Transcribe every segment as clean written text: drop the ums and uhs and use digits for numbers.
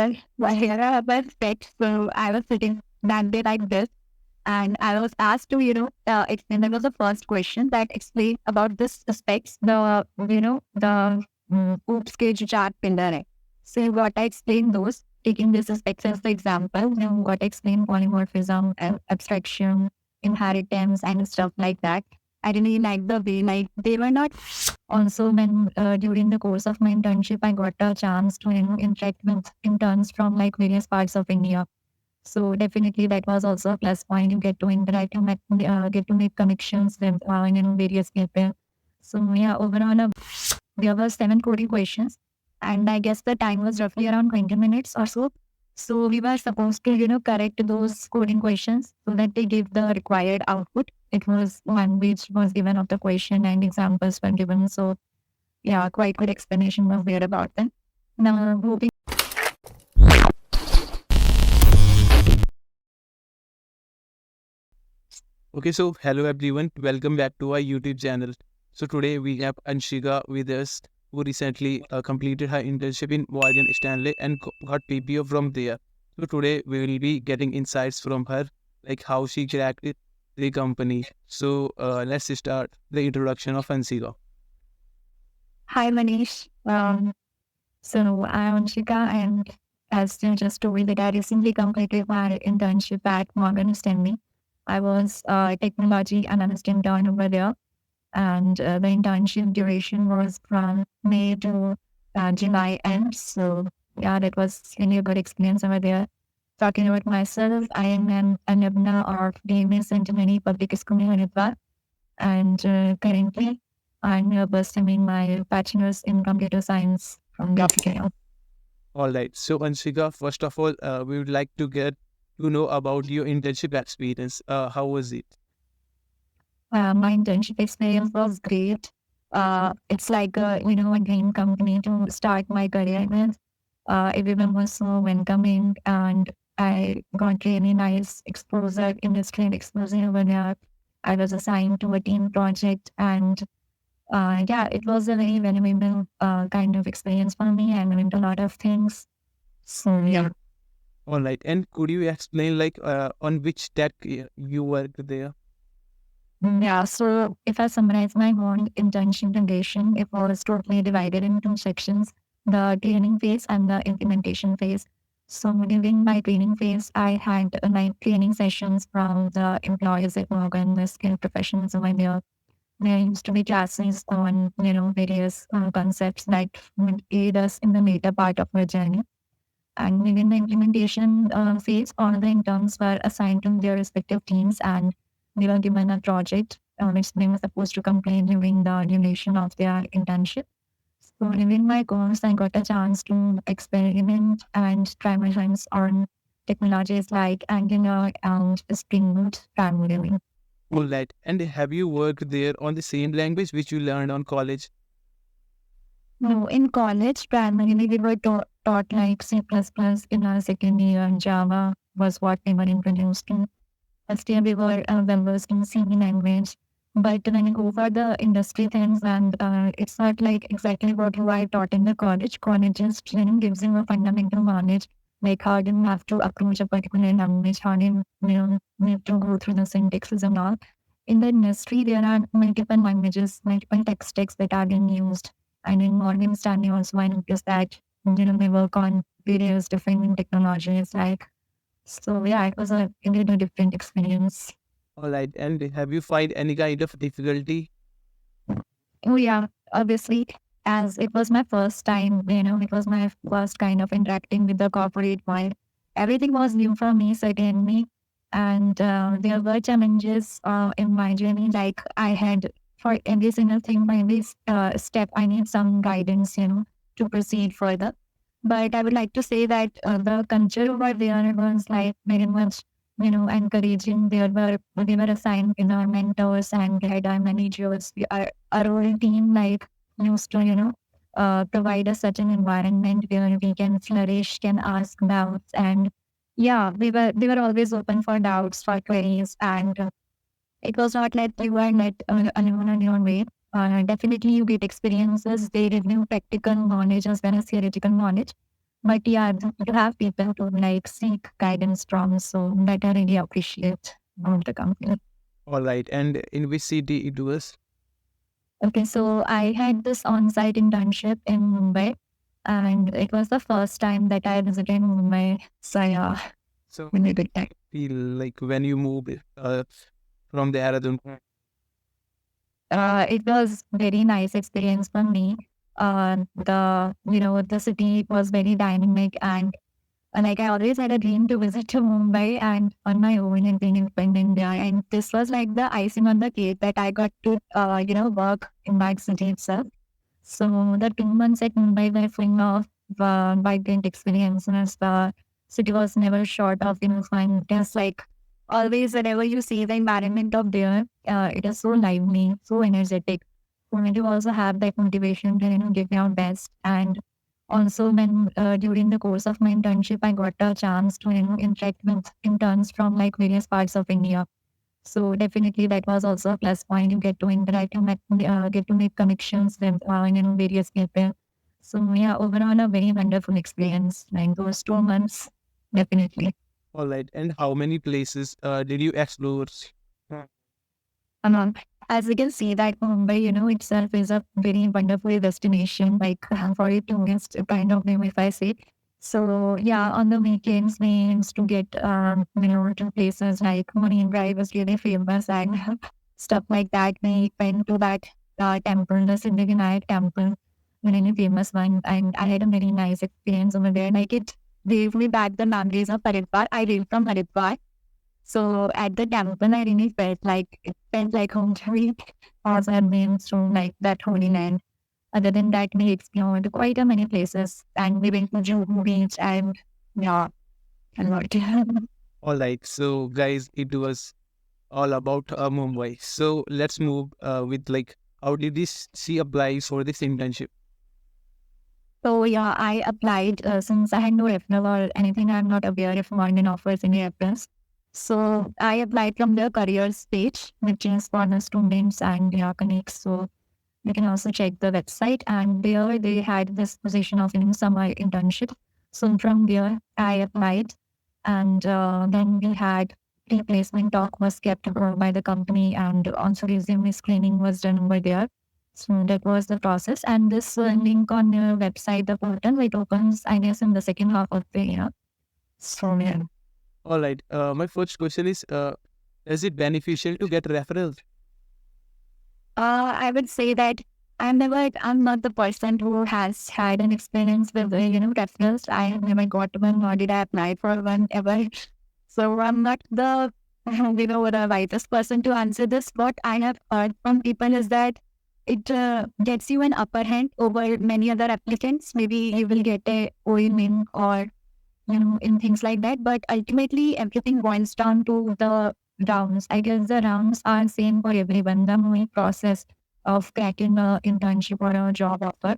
Well, here I have my specs. So I was sitting that day like this, and I was asked to, explain. That was the first question that explained about this specs, the oops cage chart pillar. Hai. So what I explained those, taking this specs as the example, what I explained polymorphism, abstraction, inheritance, and stuff like that. I really like the way, like, they were not also, when during the course of my internship, I got a chance to interact with interns from like various parts of India. So definitely that was also a plus point. You get to interact, get to make connections with various people. So yeah, overall, there were 7 coding questions, and I guess the time was roughly around 20 minutes or so. So we were supposed to correct those coding questions so that they give the required output. It was one which was given of the question and examples were given. So yeah, quite good explanation was there about them. Now, hoping. Okay, so hello everyone, welcome back to our YouTube channel. So today we have Anshika with us, who recently completed her internship in Morgan Stanley and got PPO from there. So today we will be getting insights from her, like how she cracked it, the company. So let's start the introduction of Anshika. Hi, Manish. So I'm Anshika, and as you just told that I recently completed my internship at Morgan Stanley. I was a technology analyst intern over there, and the internship duration was from May to July end. So yeah, that was really a good experience over there. Talking about myself, I am an alumna of DMS Centenary Public School in Haridwar, and currently I'm pursuing my bachelor's in computer science from Gapika. All right, so Anshika, first of all, we would like to get to know about your internship experience. How was it? My internship experience was great. It's like a dream company to start my career with. Everyone was so welcoming, and I got really nice exposure, industrial exposure over there. I was assigned to a team project, and yeah, it was a very valuable kind of experience for me. I learned a lot of things. So yeah. All right, and could you explain like on which tech you worked there? Yeah, so if I summarize my whole internship duration, it was totally divided into 2 sections, the training phase and the implementation phase. So during my training phase, I had like training sessions from the employees at Morgan, the skilled professionals over there. There used to be classes on, various concepts that would aid us in the later part of our journey. And within the implementation phase, all the interns were assigned to their respective teams, and they were given a project which they were supposed to complete during the duration of their internship. So during my course, I got a chance to experiment and try my hands on technologies like Angular and Spring Boot primarily. All right, and have you worked there on the same language which you learned on college? No, in college, primarily we were taught like C++ in our second year, and Java was what we were introduced to. First year we were members in C language. But when you go for the industry things, and it's not like exactly what you are taught in the college. College just gives you a fundamental knowledge, like how do you have to approach a particular language, how do you need to go through the syntaxes and all. In the industry, there are multiple languages, multiple tech stacks that are being used. And in Morgan Stanley also, I noticed that they work on various different technologies like, so yeah, it was a really different experience. All right, and have you find any kind of difficulty? Oh yeah, obviously, as it was my first time, it was my first kind of interacting with the corporate world. Everything was new for me, certainly, and there were challenges in my journey. Like I had for every single thing, for every step, I need some guidance, to proceed further. But I would like to say that the culture over there was like very much, encouraging. We were assigned, mentors and guide our managers. Our whole team like used to, provide us such an environment where we can flourish, can ask doubts, and yeah, we were always open for doubts, for queries, and it was not like you were let alone on your way. Definitely, you get experiences. They review practical knowledge as well as theoretical knowledge. But yeah, to have people to like seek guidance from, so that I really appreciate about the company. All right. And in which city it was? Okay, so I had this on-site internship in Mumbai, and it was the first time that I visited Mumbai. So yeah, So really good time. feel like when you moved from the Dehradun. It was very nice experience for me. The city was very dynamic, and like I always had a dream to visit to Mumbai and on my own and being independent there. And this was like the icing on the cake that I got to work in that city itself. So the 2 months at Mumbai were full of vibrant experiences. The city was never short of fun. Just like always, whenever you see the environment of there, it is so lively, so energetic. For me to also have that motivation to give your best. And also when during the course of my internship, I got a chance to interact with interns from like various parts of India. So definitely that was also a plus point. You get to interact and get to make connections with various people. So yeah, overall a very wonderful experience. Like those 2 months, definitely. All right. And how many places did you explore? Um, as you can see that Mumbai, itself is a very wonderful destination, like for a tourist kind of name, if I say. So yeah, on the weekends we used to get to places like Marine Drive was really famous and stuff like that. We went to that temple, the Siddhivinayak temple, really famous one, and I had a very nice experience over there. Like it gave me back the memories of Haridwar. I came from Haridwar, so at the temple, I really felt like home to me as I've been through like that holy land. Other than that, we explored quite a many places and we went to Juhu Beach and yeah, a lot. All right. So, guys, it was all about Mumbai. So, let's move with like, how did this she apply for this internship? So yeah, I applied since I had no referral or anything. I'm not aware if Morgan offers any reference. So I applied from the careers page, which is for the students and their colleagues. So you can also check the website, and there they had this position of summer internship. So from there, I applied, and then we had replacement talk was kept by the company, and also resume screening was done over there. So that was the process, and this link on your website, the portal, it opens, I guess, in the second half of the year. So yeah. All right. My first question is it beneficial to get referrals? I would say that I'm not the person who has had an experience with, referrals. I have never got one, nor did I apply for one ever. So I'm not the, the wisest person to answer this. What I have heard from people is that it gets you an upper hand over many other applicants. Maybe you will get a OEM or, in things like that. But ultimately, everything boils down to the rounds. I guess the rounds are same for everyone. The moving process of cracking a internship or a job offer,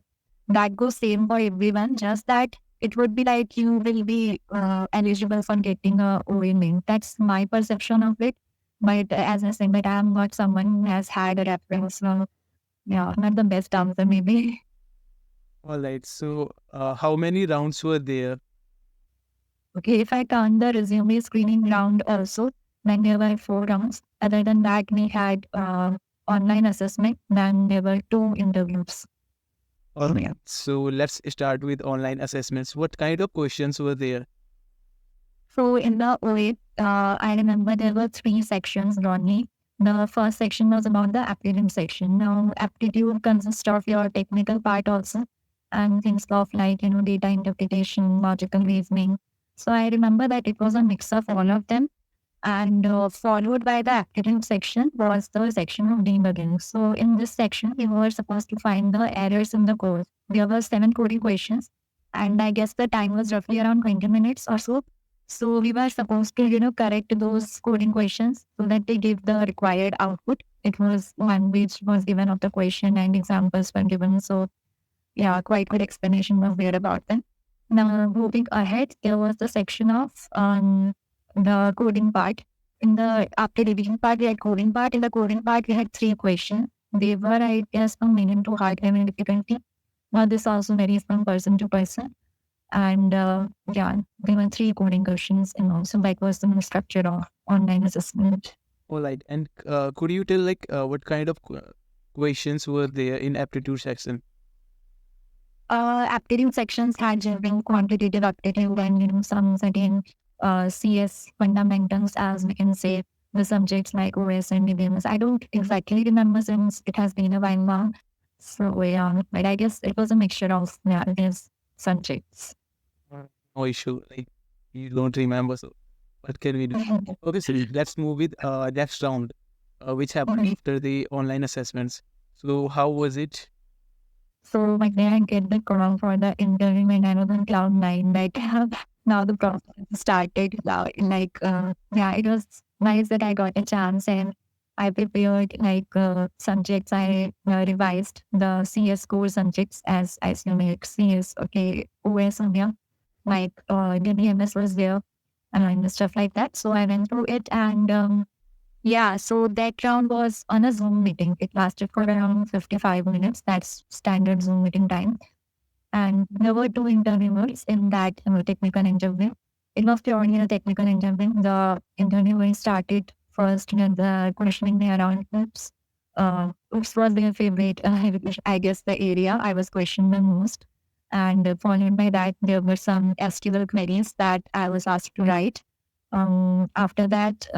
that goes same for everyone. Just that it would be like you will be eligible for getting a OEM. That's my perception of it. But as I said, but I'm not someone who has had a reference. So yeah, not the best answer maybe. All right. So, how many rounds were there? Okay, if I count the resume screening round also, then there were 4 rounds. Other than that, we had online assessment, then there were 2 interviews. All Yeah. right. So, let's start with online assessments. What kind of questions were there? So in the OA, I remember there were 3 sections, Ronnie. The first section was about the aptitude section. Now, aptitude consists of your technical part also and things of like, data interpretation, logical reasoning. So I remember that it was a mix of all of them. And followed by the aptitude section was the section of debugging. So in this section, we were supposed to find the errors in the code. There were 7 coding questions, and I guess the time was roughly around 20 minutes or so. So we were supposed to, correct those coding questions so that they give the required output. It was one which was given of the question and examples were given. So yeah, quite good explanation was there about them. Now moving ahead, there was the section of the coding part. In the after revision part, we had coding part. In the coding part, we had 3 questions. They were, I guess, from medium to hard level difficulty. Now this also varies from person to person. And yeah, there were three coding questions, and also that was the structure of online assessment. All right. And could you tell like what kind of questions were there in aptitude section? Aptitude sections had general quantitative aptitude and some certain CS fundamentals, as we can say, the subjects like OS and DBMS. I don't exactly remember since it has been a while now. So yeah, but I guess it was a mixture of these subjects. No issue. Like you don't remember, so what can we do? Okay, so let's move with next round, which happened after the online assessments. So how was it? So like then I get the call for the interview and I was on cloud nine. Like now the process started. Now, like yeah, it was nice that I got a chance and I prepared like subjects. I revised the CS core subjects as I assume it CS, okay, OS on here. Like the DMS was there and stuff like that. So I went through it and yeah, so that round was on a Zoom meeting. It lasted for around 55 minutes. That's standard Zoom meeting time. And there were two interviewers in that technical interview. It was purely a technical interview. The interviewer started first with the questioning me around oops. Oops was their favorite, I guess, the area I was questioned the most. And followed by that, there were some SQL queries that I was asked to write. After that,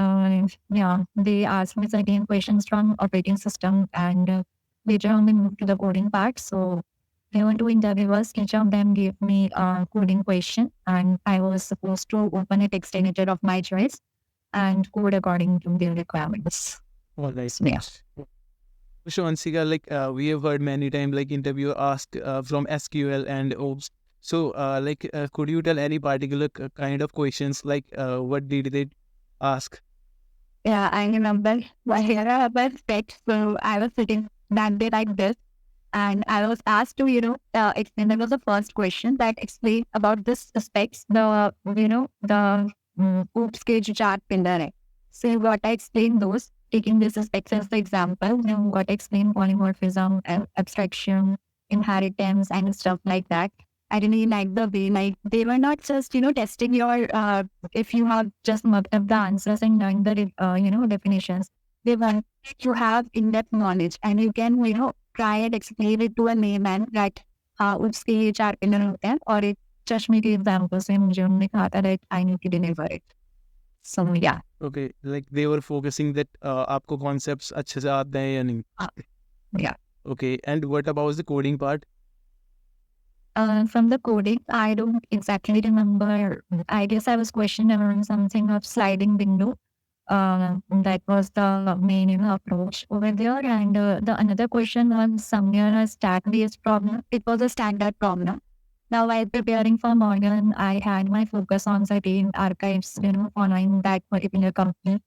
yeah, they asked me certain questions from operating system, and later on we moved to the coding part. So there were two interviewers. Each of them gave me a coding question, and I was supposed to open a text editor of my choice and code according to their requirements. All right. So, yeah. So Ansika, like we have heard many times, like interviewer asked from SQL and OOPS. So could you tell any particular kind of questions? Like what did they ask? Yeah, I remember here I have a text. So I was sitting that day like this, and I was asked to, explain. That was the first question that explained about this specs, the oops cage chart pillar. Hai. So you got to explain those, taking this specs as the example. You got to explain polymorphism, abstraction, inheritance, and stuff like that. I really like the way, like, they were not just, testing your, if you have just mucked up the answers and knowing the, definitions. They want you have in-depth knowledge and you can, try and explain it to a layman that उसके चार pillar होते हैं और एक चश्मे के example से मुझे उन्होंने कहा था that I need to deliver it. So yeah. Okay, like they were focusing that आपको concepts अच्छे से आते हैं या नहीं? Yeah. Okay, and what about the coding part? From the coding, I don't exactly remember. I guess I was questioned around something of sliding window. That was the main approach over there. And the another question was somewhere a stat-based problem. It was a standard problem. Now, while preparing for Morgan, I had my focus on certain archives, following that particular company.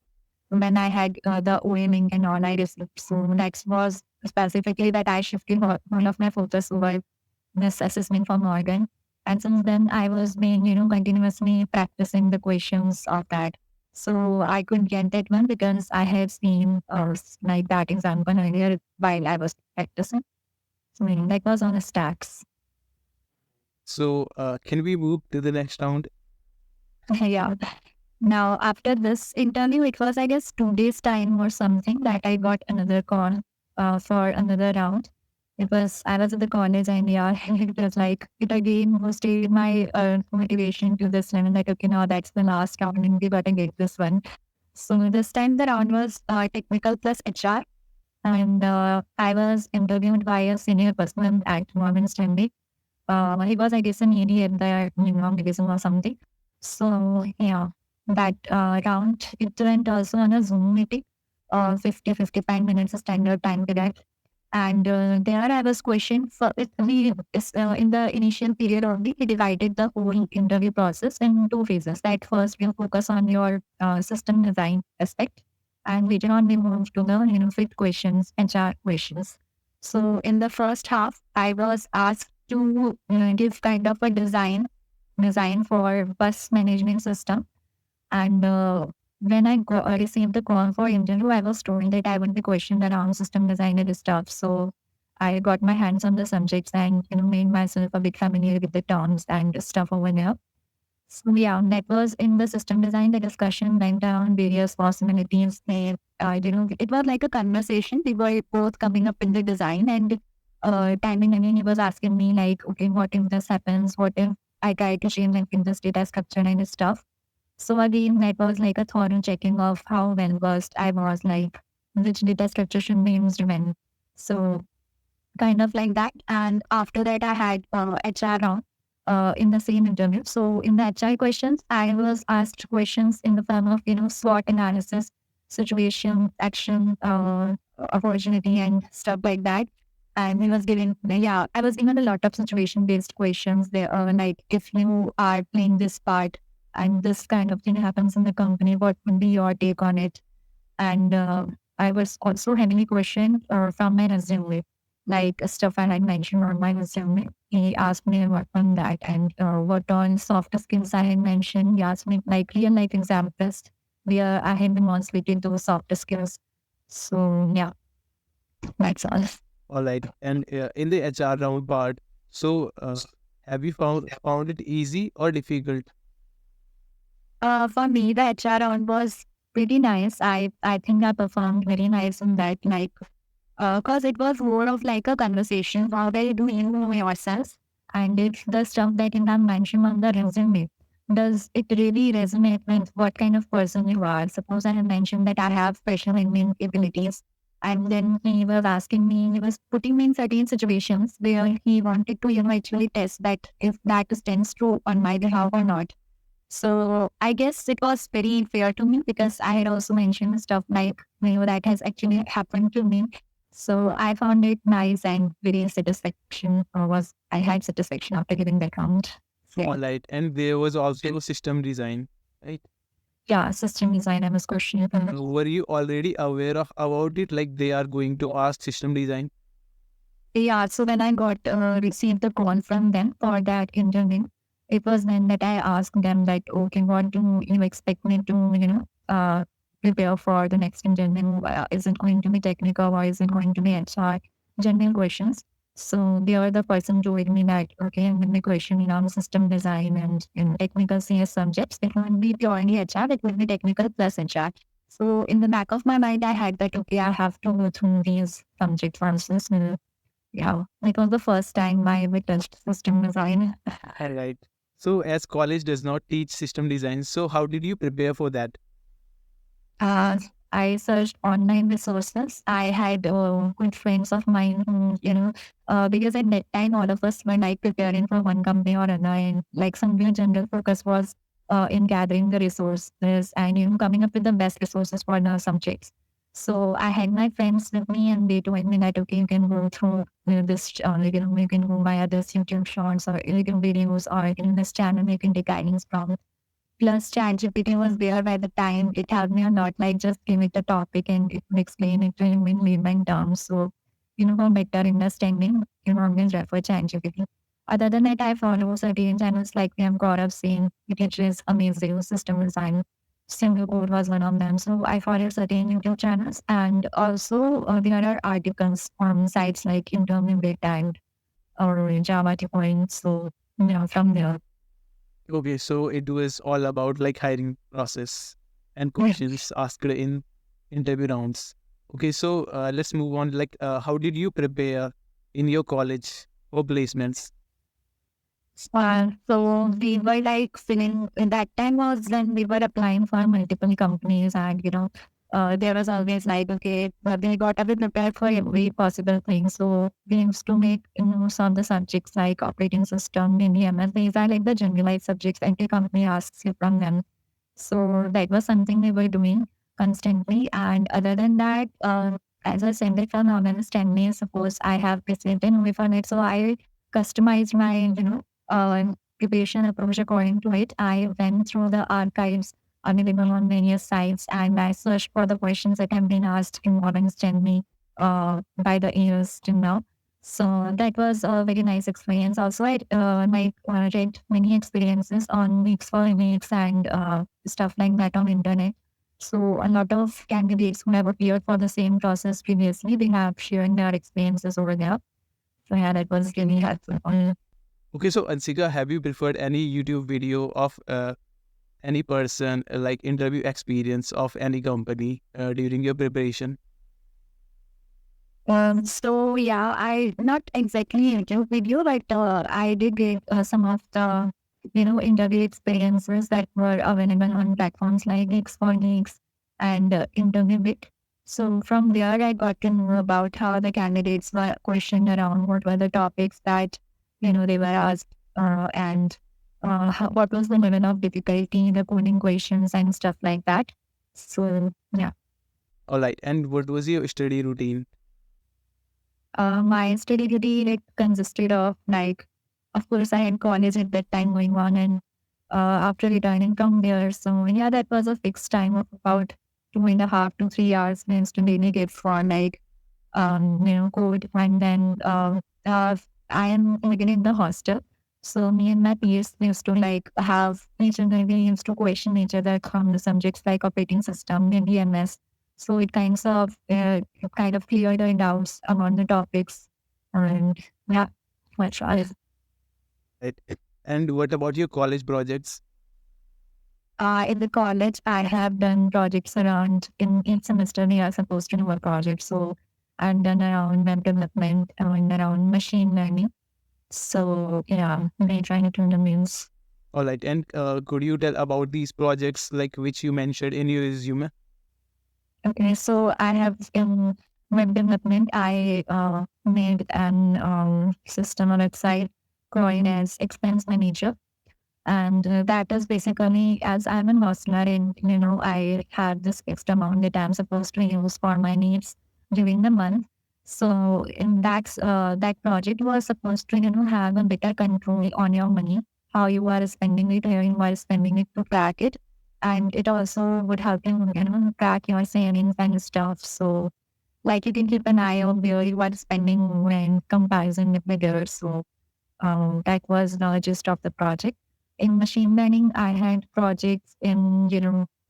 When I had the OMing and all I received. So next was specifically that I shifted all of my focus over this assessment for Morgan. And since then, I was being, continuously practicing the questions of that. So I could get that one because I had seen like that example earlier while I was practicing. So that was on the stacks. So can we move to the next round? Yeah. Now, after this interview, it was, I guess, 2 days time or something that I got another call for another round. I was at the college and yeah, it was like, it again boosted my motivation to this level that, okay, now that's the last round and we gotta get this one. So this time the round was technical plus HR. And I was interviewed by a senior person at Morgan Stanley. He was, I guess, an ED at the division or something. So yeah, that round, it went also on a Zoom meeting, 55 minutes of standard time period. And there I was questioned for in the initial period only, we divided the whole interview process in two phases. That first we'll focus on your system design aspect. And later on we move to the fit questions, HR questions. So in the first half, I was asked to give kind of a design for bus management system. And when I received the call for interview, I was told that I would be questioned around system design and stuff. So I got my hands on the subjects and made myself a bit familiar with the terms and stuff over there. So yeah, that was in the system design. The discussion went on various possibilities. And, it was like a conversation. We were both coming up in the design and time and again he was asking me like, okay, what if this happens? What if I try to change like in this data structure and stuff? So again, that was like a thorough checking of how well versed I was, like which data structure should be used when. So kind of like that. And after that, I had HR round in the same interview. So in the HR questions, I was asked questions in the form of SWOT analysis, situation, action, opportunity, and stuff like that. And I was given a lot of situation based questions. There are like, if you are playing this part and this kind of thing happens in the company, what would be your take on it? And I was also having a question from my resume, like stuff I had mentioned on my resume. He asked me what on that and what on soft skills I had mentioned. He asked me like real life examples where I had demonstrated those soft skills. So yeah, that's all. All right. And in the HR round part, so have you found it easy or difficult? For me, the HR round was pretty nice. I think I performed very nice in that, like, because it was more of like a conversation. How well do you know yourself? And if the stuff that you have mentioned on the resume, does it really resonate with what kind of person you are? Suppose I have mentioned that I have special admin abilities. And then he was asking me, he was putting me in certain situations where he wanted to, actually test that if that stands true on my behalf or not. So I guess it was very fair to me because I had also mentioned stuff like, that has actually happened to me. So I found it nice and very satisfaction I had satisfaction after giving that round. So All right. And there was also system design, right? yeah, system design I was questionable. Were you already aware of about it? Like they are going to ask system design? Yeah, so when I got received the call from them for that interview, it was then that I asked them that, okay, what do you expect me to, prepare for the next interview? Is it going to be technical or is it going to be HR? General questions. So they are the person told me that, okay, I'm going to be questioning on system design and in technical CS subjects. It won't be purely HR, it will be technical plus HR. So in the back of my mind, I had that, okay, I have to go through these subjects once. Yeah, it was the first time I witnessed system design. All right. So as college does not teach system design, so how did you prepare for that? Uh, I searched online resources. I had good friends of mine who, because at that time all of us were like preparing for one company or another, and like somewhere general focus was in gathering the resources and coming up with the best resources for the subjects. So I had my friends with me, and they told me that okay, you can go through this, you can go via this YouTube shorts or YouTube videos, or this channel you can take guidance from. Plus, ChatGPT was there by the time. It helped me a lot, like just give it a topic and it would explain it to him in layman terms. So, for better understanding, always refer ChatGPT. Other than that, I follow certain channels like Gaurav Singh, which is amazing system design. Singapore was one of them. So I follow certain YouTube channels, and also there are articles on sites like Intermediate and or Java 2.0. So, from there. Okay, so it was all about like hiring process and Yeah. questions asked in interview rounds. Okay, so let's move on. Like, how did you prepare in your college for placements? So we were like filling, that time was when we were applying for multiple companies, and there was always like, okay, but we got to be prepared for every possible thing. So we used to make some of the subjects like operating system, maybe MS. These are like the generalized subjects every company asks you from them. So that was something we were doing constantly. And other than that, as I said, if I'm understand me, suppose I have received an OV from it, so I customized my, preparation approach according to it. I went through the archives available on various sites and I searched for the questions that have been asked in Morgan Stanley by the years till now. So that was a very nice experience. Also, I read many experiences on Weeks for Weeks and stuff like that on internet. So a lot of candidates who have appeared for the same process previously, they have shared their experiences over there. So yeah, that was really helpful. Okay, so Anshika, have you preferred any YouTube video of any person, like interview experience of any company during your preparation? So yeah, I not exactly YouTube video, but I did get some of the interview experiences that were available on platforms like X4Geeks and InterviewBit. So from there, I got to know about how the candidates were questioned around what were the topics that they were asked, and what was the level of difficulty, the coding questions and stuff like that. So yeah. All right, and what was your study routine? My study routine it consisted of like, of course, I had college at that time going on, and after returning from there, so yeah, that was a fixed time of about 2.5 to 3 hours my study daily gave for like code, and then I am living in the hostel. So me and my peers used to like have each and every used to question each other on the subjects like operating system and DMS. So it kind of cleared the doubts about the topics, and yeah, much was. Right. And what about your college projects? In the college, I have done projects around in each semester. We are supposed to do a project, so I've done around web development and around machine learning. So yeah, they trying to turn the means. All right, and could you tell about these projects, like which you mentioned in your resume? Okay, so I have in web development, I made an system or website called as Expense Manager. And that is basically as I'm an hostler and I have this fixed amount that I'm supposed to use for my needs during the month. So in that project was supposed to have a better control on your money, how you are spending it, how you are spending it to track it, and it also would help you track your savings and stuff. So like you can keep an eye on where you are spending in comparison with others. So that was the gist of the project. In machine learning, I had projects in,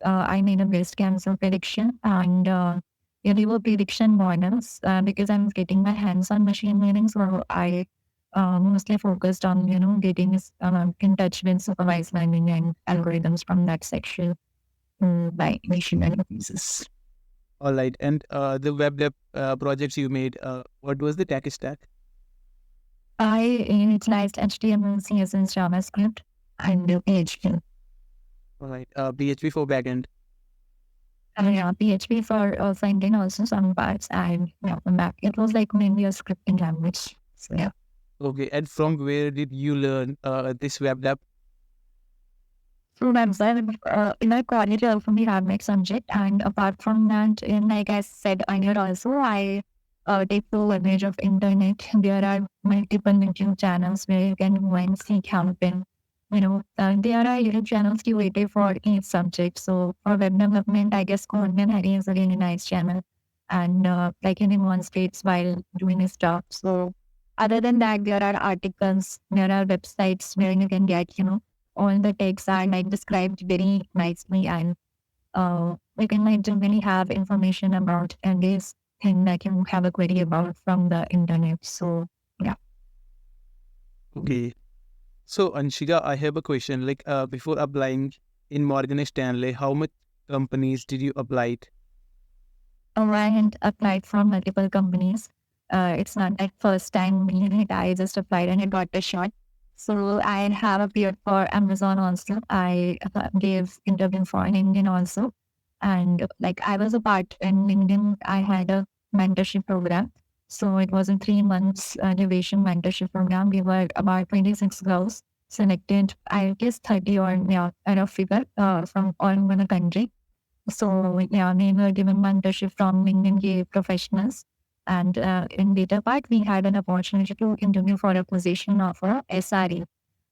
I made a breast cancer prediction and they were prediction models because I'm getting my hands on machine learning. So I mostly focused on, getting in touch with supervised learning and algorithms from that section by machine learning pieces. All right, and the web dev projects you made, what was the tech stack? I utilized HTML, CSS, JavaScript, and PHP. All right, PHP for backend. Yeah, PHP for finding also some parts and back. It was like mainly a scripting language. So yeah. Okay, and from where did you learn this web dev? Through website, in my college, I also have my subject, and apart from that, in like I said earlier, also I take full advantage of internet. There are multiple YouTube channels where you can go and seek help in. There are YouTube channels curated for each subject. So for web development, I guess Codeman Hari is a really nice channel, and like anyone states while doing his stuff. So other than that, there are articles, there are websites where you can get all the texts are like described very nicely, and you can like generally have information about and this thing that you have a query about from the internet. So yeah. Okay, so Anshika, I have a question. Like before applying in Morgan Stanley, how much companies did you apply? I had applied from multiple companies. It's not like first time doing it. I just applied and I got the shot. So I have appeared for Amazon also. I gave interview for LinkedIn also. And like I was a part in LinkedIn, I had a mentorship program. So it was a 3 months duration mentorship program. We were about 26 girls selected, I guess 30 or yeah, kind of figure from all over the country. So yeah, we were given mentorship from LinkedIn professionals. And in later part, we had an opportunity to interview for a position of a SRE.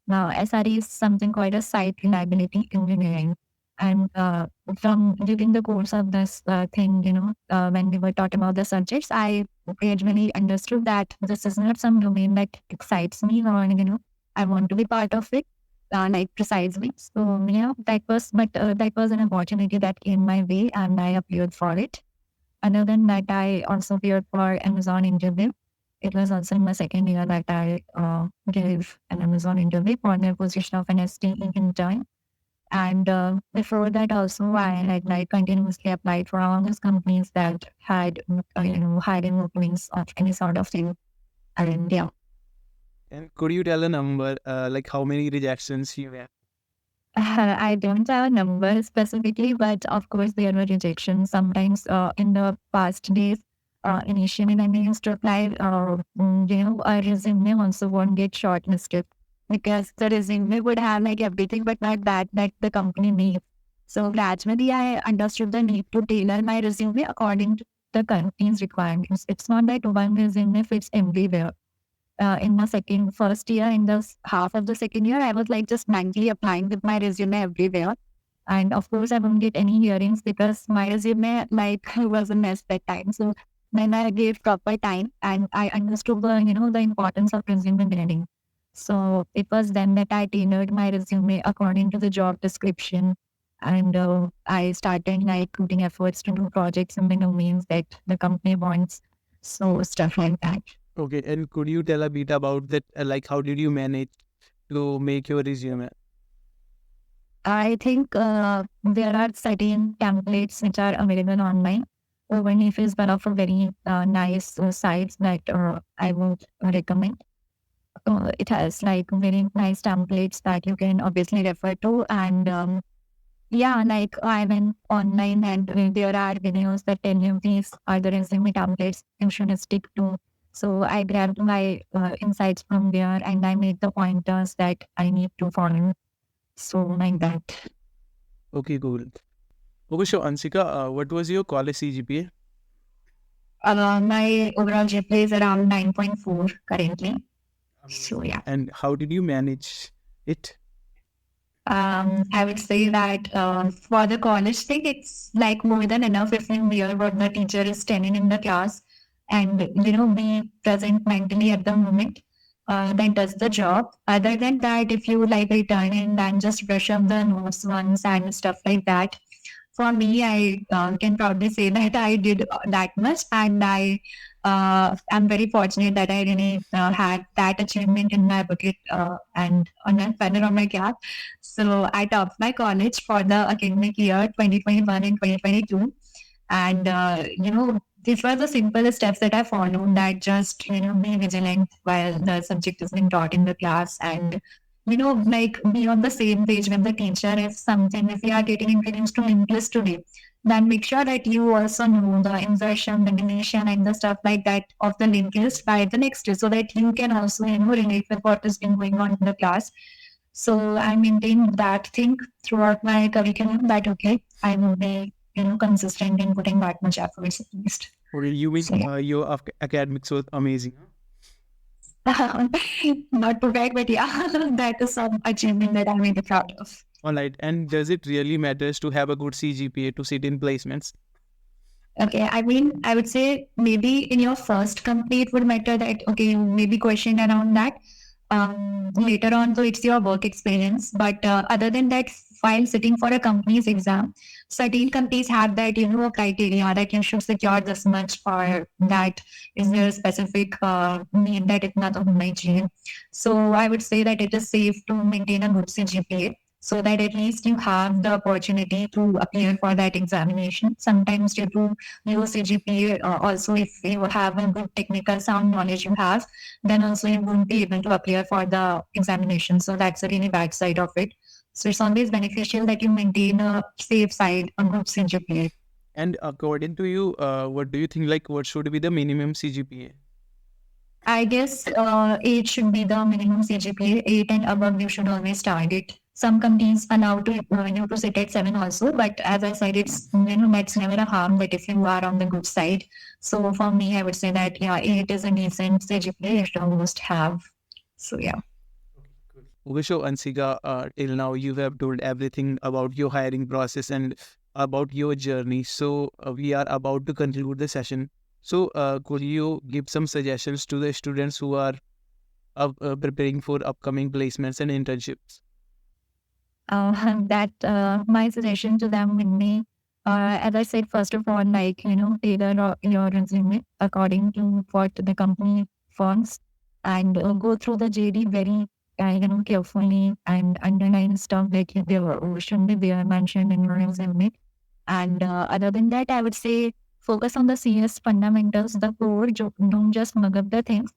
Now, SRE is something called a site reliability engineering. And from during the course of this thing, when we were talking about the subjects, I gradually understood that this is not some domain that excites me or, I want to be part of it. like precisely. So yeah, that was an opportunity that came my way, and I appeared for it. Other than that, I also appeared for Amazon interview. It was also in my second year that I gave an Amazon interview for the position of an STE intern. And before that, also I had like continuously applied for all those companies that had hiring openings of any sort of thing. And yeah, And could you tell a number, like how many rejections you have? I don't have a number specifically, but of course there were rejections sometimes in the past days. Initially, when I used to apply, a resume also won't get shortlisted because the resume would have like everything, but not that the company needs. So gradually, I understood the need to tailor my resume according to the company's requirements. It's not that one resume fits everywhere. In my first year, in the half of the second year, I was like just blankly applying with my resume everywhere. And of course, I wouldn't get any hearings because my resume like was a mess that time. So then I gave proper time and I understood the importance of resume building. So it was then that I tailored my resume according to the job description. And I started like putting efforts to do projects in the domains that the company wants. So stuff like that. Okay, and could you tell a bit about that? Like, how did you manage to make your resume? I think there are certain templates which are available online. Overleaf is one of a very nice sites that I would recommend. It has like very nice templates that you can obviously refer to. And yeah, like I went online and there are videos that tell you these are the resume templates you should stick to. So I grabbed my insights from there and I made the pointers that I need to follow. So like that. Okay, cool. Okay, so Ansika, what was your college CGPA? My overall GPA is around 9.4 currently. So yeah, And how did you manage it? I would say that for the college thing, it's like more than enough if you hear what the teacher is telling in the class and be present mentally at the moment. That does the job. Other than that, if you like return in and just brush up the notes once and stuff like that, for me, I can proudly say that I did that much, and I'm very fortunate that I really had that achievement in my bucket and on that feather on my cap. So I topped my college for the academic year 2021 and 2022, and these were the simple steps that I followed. That just be vigilant while the subject is being taught in the class and like be on the same page with the teacher. If we are getting introduced to English today, then make sure that you also know the insertion, the deletion, and the stuff like that of the linked list by the next day, so that you can also relate with what has been going on in the class. So I maintained that thing throughout my curriculum. That okay, I will be consistent in putting that much efforts at least. Okay, you mean So yeah. your academics was amazing. Not perfect, but yeah, that is some achievement that I'm really proud of. All right, and does it really matters to have a good CGPA to sit in placements? Okay, I mean, I would say maybe in your first company it would matter that okay, you maybe question around that. Later on, so it's your work experience. But other than that, while sitting for a company's exam, certain companies have that criteria that you should secure this much, or that is there a specific need that it's not on my chain. So I would say that it is safe to maintain a good CGPA so that at least you have the opportunity to appear for that examination. Sometimes due to low CGPA, also if you have a good technical sound knowledge you have, then also you won't be able to appear for the examination. So that's a really bad side of it. So it's always beneficial that you maintain a safe side, a good CGPA. And according to you, what do you think? Like, what should be the minimum CGPA? I guess 8 should be the minimum CGPA. 8 and above you should always target. Some companies allow you to sit at 7 also, but as I said, it's that's never a harm that if you are on the good side. So for me, I would say that yeah, 8 is a decent CGPA you should almost have. So yeah. Okay, so Ansika, till now you have told everything about your hiring process and about your journey. So we are about to conclude the session. So could you give some suggestions to the students who are preparing for upcoming placements and internships? That my suggestion to them would be, as I said, first of all, like, tailor your resume according to what the company wants, and go through the JD very, carefully, and underline stuff like there should be there mentioned in your resume. And other than that, I would say focus on the CS fundamentals, the core. Don't just mug up the things.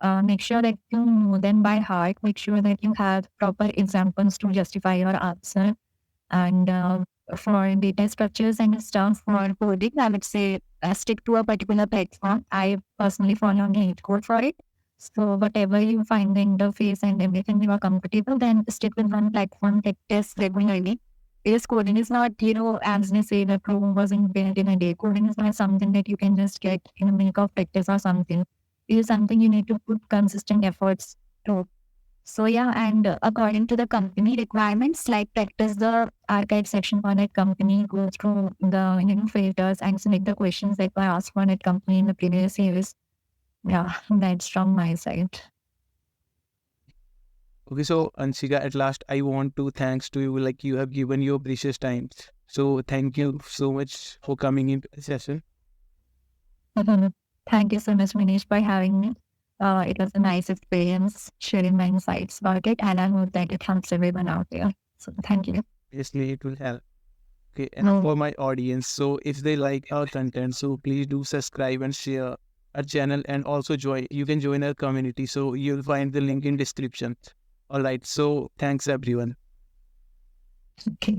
Make sure that you know them by heart. Make sure that you have proper examples to justify your answer. And for data structures and stuff for coding, I would say stick to a particular platform. I personally follow Git code for it. So whatever you find the interface and everything you are comfortable, then stick with one platform that tests regularly. Because coding is not, as they say, the Chrome wasn't built in a day. Coding is not something that you can just get in a minute of practice or something. It is something you need to put consistent efforts to. So yeah, and according to the company requirements, like practice the archive section for that company, go through the filters and select the questions that were asked for that company in the previous years. Yeah, that's from my side. Okay, so Anshika, at last, I want to thanks to you. Like you have given your precious time. So thank you so much for coming into the session. Thank you so much, Manish, for having me. It was a nice experience sharing my insights about it, and I hope that it helps everyone out there. So thank you. Obviously, it will help. Okay, and No, for my audience, so if they like our content, so please do subscribe and share our channel, and also join. You can join our community. So you'll find the link in description. All right. So thanks everyone. okay.